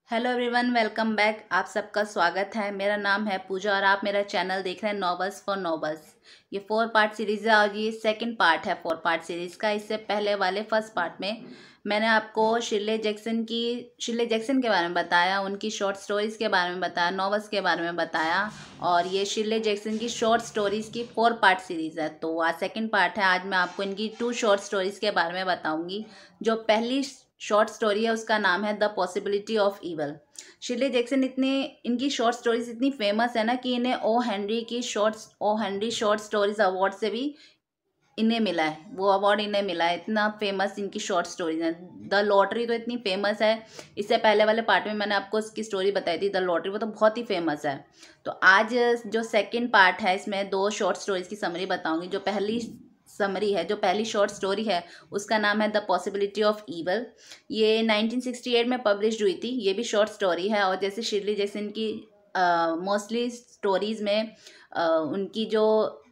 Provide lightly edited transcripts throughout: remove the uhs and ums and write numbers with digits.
Hello everyone, welcome back. आप सबका स्वागत है। मेरा नाम है पूजा और आप मेरा चैनल देख रहे हैं नॉवेल्स फॉर नॉवेल्स। ये 4 पार्ट सीरीज़ है और ये सेकंड पार्ट है 4 पार्ट सीरीज़ का। इससे पहले वाले फर्स्ट पार्ट में मैंने आपको शिर्ले जैक्सन के बारे में बताया, उनकी शॉर्ट स्टोरीज़ के बारे में बताया, नॉवेल्स के बारे में बताया। और ये शिर्ले जैक्सन की शॉर्ट स्टोरीज़ की 4 पार्ट सीरीज़ है। तो आज सेकेंड पार्ट है। आज मैं आपको इनकी 2 शॉर्ट स्टोरीज़ के बारे में बताऊँगी। जो पहली शॉर्ट स्टोरी है उसका नाम है the possibility of evil. Shirley Jackson इनकी शॉर्ट स्टोरीज इतनी फेमस है ना कि इन्हें O Henry short stories award से भी इन्हें मिला है। वो अवार्ड इन्हें मिला है, इतना फेमस इनकी शॉर्ट स्टोरीज है। द लॉटरी तो इतनी फेमस है, इससे पहले वाले पार्ट में मैंने आपको इसकी स्टोरी बताई थी द लॉटरी, वो तो बहुत ही फेमस है। तो आज जो सेकंड पार्ट है इसमें 2 शॉर्ट स्टोरीज की समरी बताऊंगी। जो पहली शॉर्ट स्टोरी है उसका नाम है द पॉसिबिलिटी ऑफ ईवल। ये 1968 में पब्लिश हुई थी। ये भी शॉर्ट स्टोरी है और जैसे शिर्ली जैक्सन की मोस्टली स्टोरीज में उनकी जो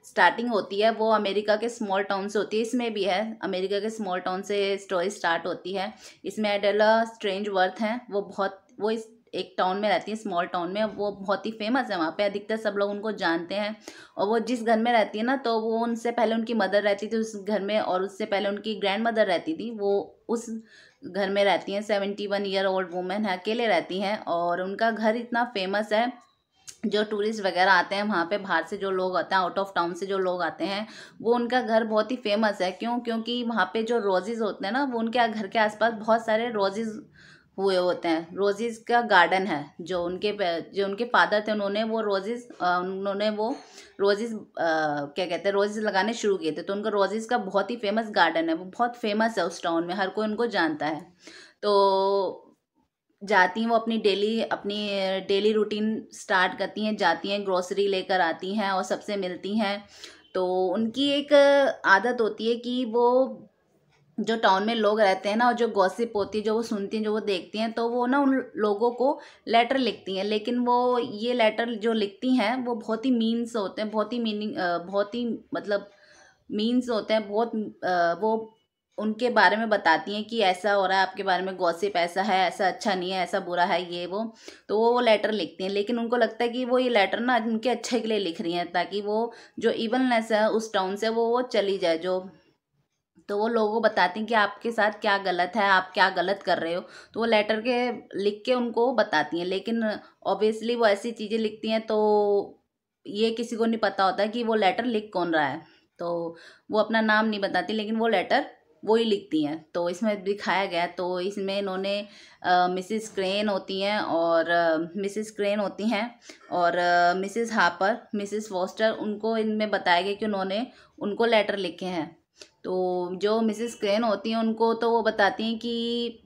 स्टार्टिंग होती है वो अमेरिका के स्मॉल टाउन से होती है। इसमें भी है, अमेरिका के स्मॉल टाउन से स्टोरी स्टार्ट होती है। इसमें एडेला स्ट्रेंजवर्थ हैं, वो इस एक टाउन में रहती है, स्मॉल टाउन में। वो बहुत ही फेमस है, वहाँ पे अधिकतर सब लोग उनको जानते हैं। और वो जिस घर में रहती है ना, तो वो उनसे पहले उनकी मदर रहती थी उस घर में, और उससे पहले उनकी ग्रैंड मदर रहती थी। वो उस घर में रहती हैं। 71 ईयर ओल्ड वुमेन है, अकेले रहती हैं। और उनका घर इतना फेमस है, जो टूरिस्ट वगैरह आते हैं वहाँ पे, बाहर से जो लोग आते हैं, आउट ऑफ टाउन से जो लोग आते हैं, वो उनका घर बहुत ही फेमस है। क्योंकि वहाँ पे जो रोजेज़ होते हैं ना, वो उनके घर के आसपास बहुत सारे रोजेज़ हुए होते हैं। रोजेज़ का गार्डन है। जो उनके फादर थे, उन्होंने वो रोजेज़ क्या कहते हैं, रोजेज़ लगाने शुरू किए थे। तो उनका रोजेज़ का बहुत ही फेमस गार्डन है, वो बहुत फेमस है उस टाउन में, हर कोई उनको जानता है। तो जाती हैं वो अपनी डेली रूटीन स्टार्ट करती हैं, जाती हैं, ग्रोसरी लेकर आती हैं और सबसे मिलती हैं। तो उनकी एक आदत होती है कि वो जो टाउन में लोग रहते हैं ना, और जो गॉसिप होती है, जो वो सुनती हैं, जो वो देखती हैं, तो वो ना उन लोगों को लेटर लिखती हैं। लेकिन वो ये लेटर जो लिखती हैं वो बहुत ही मीन्स होते हैं, बहुत ही मतलब मीन्स होते हैं बहुत। वो उनके बारे में बताती हैं कि ऐसा हो रहा है आपके बारे में, गॉसिप ऐसा है, ऐसा अच्छा नहीं है, ऐसा बुरा है, ये वो। तो वो लेटर लिखती हैं, लेकिन उनको लगता है कि वो ये लेटर ना उनके अच्छे के लिए लिख रही हैं, ताकि वो जो इवलनेस है उस टाउन से वो चली जाए। तो वो लोगों को बताती हैं कि आपके साथ क्या गलत है, आप क्या गलत कर रहे हो। तो वो लेटर के लिख के उनको बताती हैं। लेकिन ऑब्वियसली वो ऐसी चीज़ें लिखती हैं तो ये किसी को नहीं पता होता कि वो लेटर लिख कौन रहा है। तो वो अपना नाम नहीं बताती, लेकिन वो लेटर वो ही लिखती हैं। तो इसमें दिखाया गया है। तो इसमें इन्होंने मिसिस क्रेन होती हैं और मिसिस हार्पर, मिसिस फोस्टर, उनको इनमें बताया गया कि उन्होंने उनको लेटर लिखे हैं। तो जो मिसिस क्रेन होती हैं उनको तो वो बताती हैं कि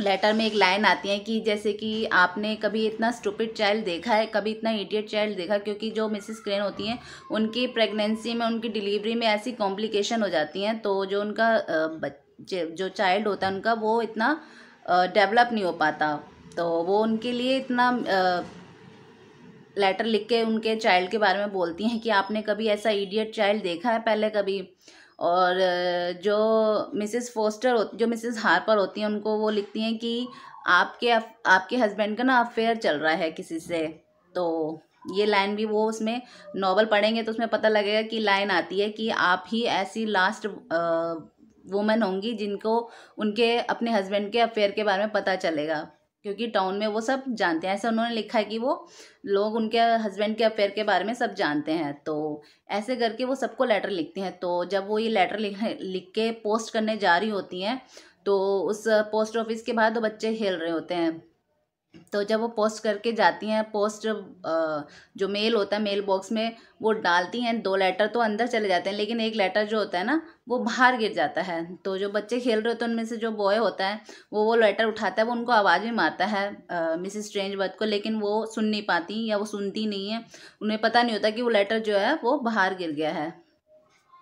लेटर में एक लाइन आती है कि जैसे कि आपने कभी इतना स्टूपिड चाइल्ड देखा है, कभी इतना इडियट चाइल्ड देखा। क्योंकि जो मिसिस क्रेन होती हैं उनकी प्रेगनेंसी में, उनकी डिलीवरी में ऐसी कॉम्प्लिकेशन हो जाती हैं, तो जो उनका जो चाइल्ड होता है उनका, वो इतना डेवलप नहीं हो पाता। तो वो उनके लिए इतना लेटर लिख के उनके चाइल्ड के बारे में बोलती हैं कि आपने कभी ऐसा इडियट चाइल्ड देखा है पहले कभी। और जो मिसेस हार्पर होती हैं, उनको वो लिखती हैं कि आपके हस्बैंड का ना अफेयर चल रहा है किसी से। तो ये लाइन भी वो उसमें नॉवल पढ़ेंगे तो उसमें पता लगेगा कि लाइन आती है कि आप ही ऐसी लास्ट वुमेन होंगी जिनको उनके अपने हस्बैंड के अफेयर के बारे में पता चलेगा। क्योंकि टाउन में वो सब जानते हैं, ऐसा उन्होंने लिखा है कि वो लोग उनके हस्बैंड के अफेयर के बारे में सब जानते हैं। तो ऐसे करके वो सबको लेटर लिखती हैं। तो जब वो ये लेटर लिख के पोस्ट करने जा रही होती हैं, तो उस पोस्ट ऑफिस के बाहर 2 बच्चे खेल रहे होते हैं। तो जब वो पोस्ट करके जाती हैं, जो मेल होता है, मेल बॉक्स में वो डालती हैं 2 लेटर, तो अंदर चले जाते हैं। लेकिन एक लेटर जो होता है ना, वो बाहर गिर जाता है। तो जो बच्चे खेल रहे होते हैं उनमें से जो बॉय होता है, वो लेटर उठाता है, वो उनको आवाज़ भी मारता है मिसिस स्ट्रेंजवर्थ को। लेकिन वो सुन नहीं पाती या वो सुनती नहीं है, उन्हें पता नहीं होता कि वो लेटर जो है वो बाहर गिर गया है।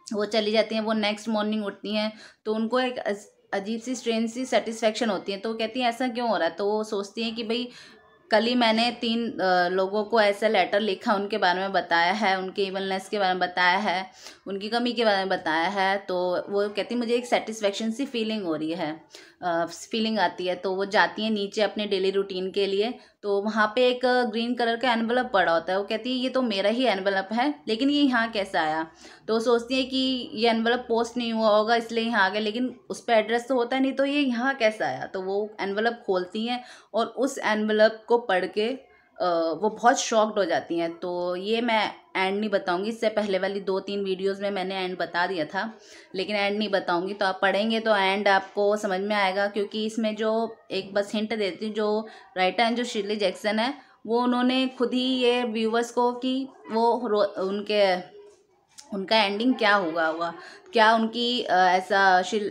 वो चली जाती हैं। वो नेक्स्ट मॉर्निंग उठती हैं तो उनको एक अजीब सी स्ट्रेंज सी सेटिस्फेक्शन होती है। तो वो कहती हैं ऐसा क्यों हो रहा है। तो वो सोचती हैं कि भाई कल ही मैंने 3 लोगों को ऐसा लेटर लिखा, उनके बारे में बताया है, उनके इवलनेस के बारे में बताया है। उनकी कमी के बारे में बताया है। तो वो कहती मुझे एक सेटिस्फेक्शन सी फीलिंग हो रही है, फीलिंग आती है। तो वो जाती है नीचे अपने डेली रूटीन के लिए, तो वहाँ पे एक ग्रीन कलर का एनवलप पड़ा होता है। वो कहती है ये तो मेरा ही एनवलप है, लेकिन ये यहाँ कैसे आया। तो वो सोचती है कि ये एनवलप पोस्ट नहीं हुआ होगा इसलिए यहाँ आ गया, लेकिन उस पर एड्रेस तो होता नहीं, तो ये यहाँ कैसे आया। तो वो एनवलप खोलती हैं और उस एनवलप को पढ़ के वो बहुत शॉक्ड हो जाती हैं। तो ये मैं एंड नहीं बताऊंगी, इससे पहले वाली 2-3 वीडियोस में मैंने एंड बता दिया था, लेकिन एंड नहीं बताऊंगी। तो आप पढ़ेंगे तो एंड आपको समझ में आएगा, क्योंकि इसमें जो एक बस हिंट देती हूँ, जो राइटर हैं जो शिर्ली जैक्सन है, वो उन्होंने खुद ही ये व्यूवर्स को कि वो उनका एंडिंग क्या होगा क्या उनकी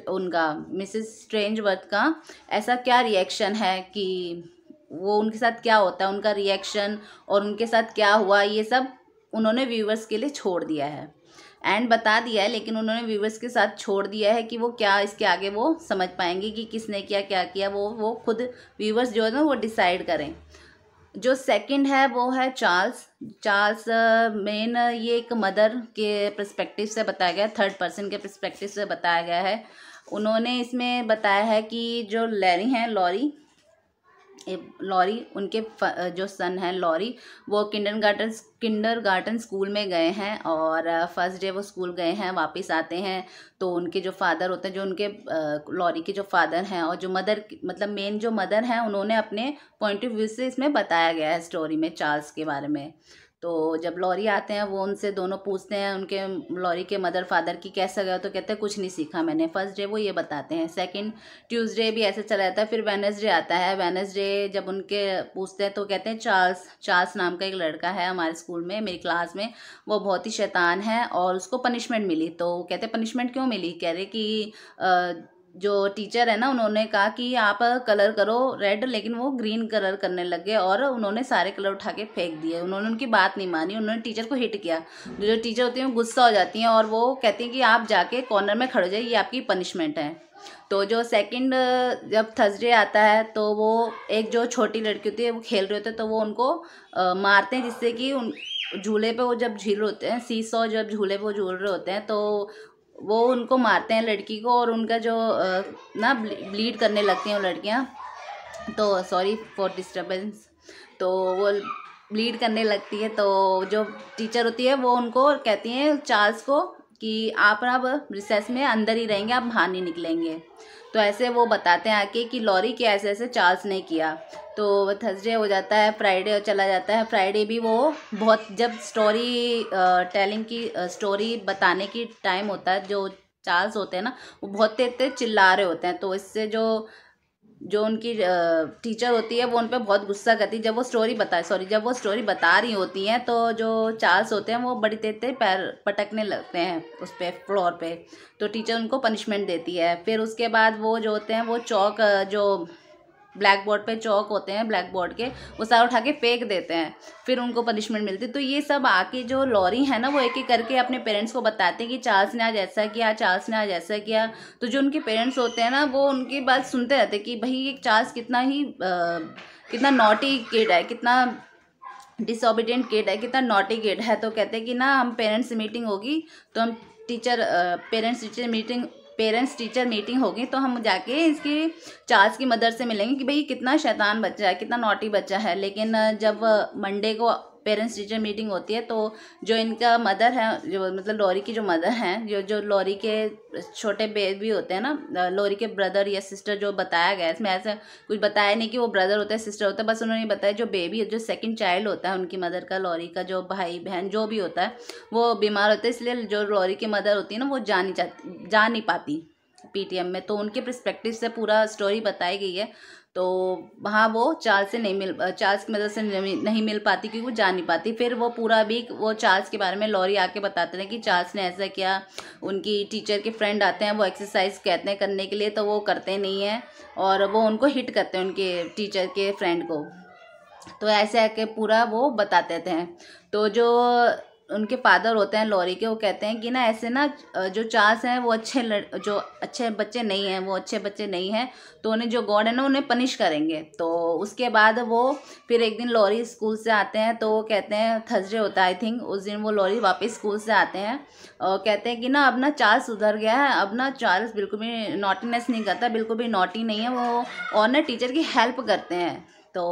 उनका मिसेस स्ट्रेंजवर्थ का ऐसा क्या रिएक्शन है, कि वो उनके साथ क्या होता है, उनका रिएक्शन और उनके साथ क्या हुआ, ये सब उन्होंने व्यूवर्स के लिए छोड़ दिया है। एंड बता दिया है, लेकिन उन्होंने व्यूवर्स के साथ छोड़ दिया है कि वो क्या इसके आगे वो समझ पाएंगे कि किसने किया क्या किया, वो खुद व्यूवर्स जो है ना वो डिसाइड करें। जो सेकंड है वो है चार्ल्स मेन, ये एक मदर के पर्सपेक्टिव से बताया गया, थर्ड पर्सन के पर्सपेक्टिव से बताया गया है। उन्होंने इसमें बताया है कि जो लैरी हैं लॉरी उनके जो सन है लॉरी, वो किंडरगार्टन स्कूल में गए हैं, और फर्स्ट डे वो स्कूल गए हैं, वापस आते हैं तो उनके जो फादर होते हैं, जो उनके लॉरी के जो फादर हैं और जो मदर मतलब मेन जो मदर हैं, उन्होंने अपने पॉइंट ऑफ व्यू से इसमें बताया गया है स्टोरी में चार्ल्स के बारे में। तो जब लॉरी आते हैं वो उनसे दोनों पूछते हैं उनके लॉरी के मदर फादर की कैसा गया, तो कहते हैं कुछ नहीं सीखा मैंने। फर्स्ट डे वो ये बताते हैं, सेकंड ट्यूसडे भी ऐसे चला जाता है, फिर वेडनेसडे आता है। वेडनेसडे जब उनके पूछते हैं तो कहते हैं चार्ल्स नाम का एक लड़का है हमारे स्कूल में, मेरी क्लास में, वो बहुत ही शैतान है और उसको पनिशमेंट मिली। तो कहते हैं पनिशमेंट क्यों मिली, कह रहे कि जो टीचर है ना उन्होंने कहा कि आप कलर करो रेड, लेकिन वो ग्रीन कलर करने लग गए और उन्होंने सारे कलर उठा के फेंक दिए। उन्होंने उनकी बात नहीं मानी, उन्होंने टीचर को हिट किया। जो टीचर होती हैं वो गुस्सा हो जाती हैं और वो कहती हैं कि आप जाके कॉर्नर में खड़े हो जाइए, ये आपकी पनिशमेंट है। तो जो सेकंड जब थर्सडे आता है तो वो एक जो छोटी लड़की होती है वो खेल रहे होते हैं, तो वो उनको मारते हैं, जिससे कि उन झूले पे वो जब झूल होते हैं, सीसॉ जब झूले पे वो झूल रहे होते हैं, तो वो उनको मारते हैं लड़की को, और उनका जो ना ब्लीड करने लगती हैं वो लड़कियां, तो सॉरी फॉर डिस्टर्बेंस, तो वो ब्लीड करने लगती है। तो जो टीचर होती है वो उनको कहती हैं चार्ल्स को कि आप अब रिसेस में अंदर ही रहेंगे, आप बाहर नहीं निकलेंगे। तो ऐसे वो बताते हैं आके कि लॉरी के ऐसे ऐसे चार्ल्स ने किया। तो थर्सडे हो जाता है, फ्राइडे चला जाता है। फ्राइडे भी वो बहुत, जब स्टोरी टेलिंग की स्टोरी बताने की टाइम होता है, जो चार्ल्स होते हैं ना वो बहुत तेज तेज चिल्ला रहे होते हैं, तो इससे जो उनकी टीचर होती है वो उन पर बहुत गुस्सा करती है। जब वो स्टोरी बता रही होती हैं तो जो चार्ल्स होते हैं वो बड़ी तेज तेज पैर पटकने लगते हैं उस पर फ्लोर पे, तो टीचर उनको पनिशमेंट देती है। फिर उसके बाद वो जो होते हैं वो चौक, जो ब्लैक बोर्ड पे चौक होते हैं ब्लैक बोर्ड के, वो सारा उठा के फेंक देते हैं, फिर उनको पनिशमेंट मिलती है। तो ये सब आके जो लॉरी है ना वो एक एक करके अपने पेरेंट्स को बताते हैं कि चार्ल्स ने आज ऐसा किया, चार्ल्स ने आज ऐसा किया। तो जो उनके पेरेंट्स होते हैं ना वो उनकी बात सुनते रहते हैं कि भाई ये चार्ल्स कितना नॉटी किड है, कितना डिसओबीडियंट किड है, कितना नॉटी किड है। तो कहते हैं कि ना हम पेरेंट्स मीटिंग होगी तो हम पेरेंट्स टीचर मीटिंग होगी तो हम जाके इसकी चार्ल्स की मदर से मिलेंगे कि भाई कितना शैतान बच्चा है, कितना नॉटी बच्चा है। लेकिन जब मंडे को पेरेंट्स टीचर मीटिंग होती है तो जो इनका मदर है, जो मतलब लॉरी की जो मदर हैं, जो लॉरी के छोटे बेबी होते हैं ना, लॉरी के ब्रदर या सिस्टर, जो बताया गया है इसमें ऐसा कुछ बताया नहीं कि वो ब्रदर होता है सिस्टर होता है, बस उन्होंने बताया जो बेबी जो सेकंड चाइल्ड होता है उनकी मदर का, लॉरी का जो भाई बहन जो भी होता है वो बीमार होता है, इसलिए जो लॉरी की मदर होती है ना वो जा नहीं पाती पीटीएम में। तो उनके पर्सपेक्टिव से पूरा स्टोरी बताई गई है। तो वहाँ वो चार्ल्स की मदद से नहीं मिल पाती क्योंकि वो जा नहीं पाती। फिर वो पूरा वीक वो चार्ल्स के बारे में लॉरी आके बताते हैं कि चार्ल्स ने ऐसा किया। उनकी टीचर के फ्रेंड आते हैं, वो एक्सरसाइज कहते हैं करने के लिए तो वो करते नहीं हैं और वो उनको हिट करते हैं उनके टीचर के फ्रेंड को। तो ऐसे आके पूरा वो बताते थे। तो जो उनके फादर होते हैं लॉरी के, वो कहते हैं कि ना ऐसे ना जो चार्ल्स हैं वो अच्छे बच्चे नहीं हैं, वो अच्छे बच्चे नहीं हैं, तो उन्हें जो गॉड है ना उन्हें पनिश करेंगे। तो उसके बाद वो फिर एक दिन लॉरी स्कूल से आते हैं, तो वो कहते हैं थर्सडे होता है आई थिंक, उस दिन वो लॉरी वापस स्कूल से आते हैं और कहते हैं कि ना अब ना चार्ल्स सुधर गया है, अब ना चार्ल्स बिल्कुल भी नॉटीनेस नहीं करता, बिल्कुल भी नॉटी नहीं है वो, और ना टीचर की हेल्प करते हैं। तो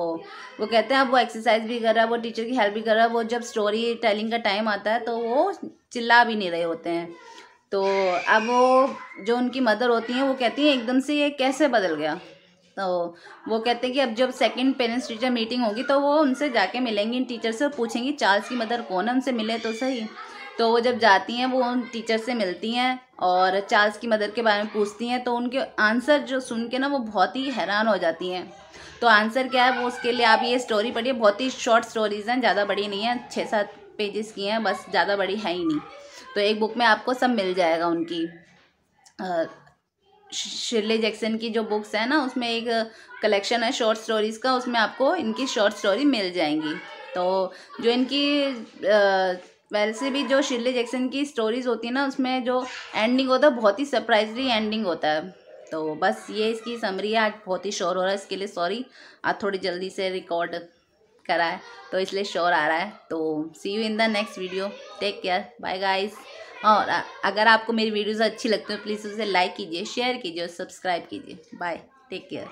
वो कहते हैं अब वो एक्सरसाइज भी कर रहा है, वो टीचर की हेल्प भी कर रहा है, वो जब स्टोरी टेलिंग का टाइम आता है तो वो चिल्ला भी नहीं रहे होते हैं। तो अब वो जो उनकी मदर होती हैं वो कहती हैं एकदम से ये कैसे बदल गया। तो वो कहते हैं कि अब जब सेकंड पेरेंट्स टीचर मीटिंग होगी तो वो उनसे जाके मिलेंगी इन टीचर से और पूछेंगी चार्ल्स की मदर कौन है, उनसे मिले तो सही। तो वो जब जाती हैं वो उन टीचर से मिलती हैं और चार्ल्स की मदर के बारे में पूछती हैं, तो उनके आंसर जो सुन के ना वो बहुत ही हैरान हो जाती हैं। तो आंसर क्या है वो उसके लिए आप ये स्टोरी पढ़िए, बहुत ही शॉर्ट स्टोरीज़ हैं, ज़्यादा बड़ी नहीं है, 6-7 पेजेस की हैं बस, ज़्यादा बड़ी है ही नहीं। तो एक बुक में आपको सब मिल जाएगा उनकी। शिर्ले जैक्सन की जो बुक्स है ना उसमें एक कलेक्शन है शॉर्ट स्टोरीज़ का, उसमें आपको इनकी शॉर्ट स्टोरी मिल जाएंगी। तो जो इनकी वैसे भी जो शिर्ले जैक्सन की स्टोरीज़ होती है ना उसमें जो एंडिंग होता है बहुत ही सरप्राइजली एंडिंग होता है। तो बस ये इसकी समरी है, आज बहुत ही शोर हो रहा है इसके लिए सॉरी, आज थोड़ी जल्दी से रिकॉर्ड करा है तो इसलिए शोर आ रहा है। तो see you in the next video, take care, bye guys. और अगर आपको मेरी वीडियोस अच्छी लगती है प्लीज़ उसे लाइक कीजिए, शेयर कीजिए और सब्सक्राइब कीजिए। Bye, take care.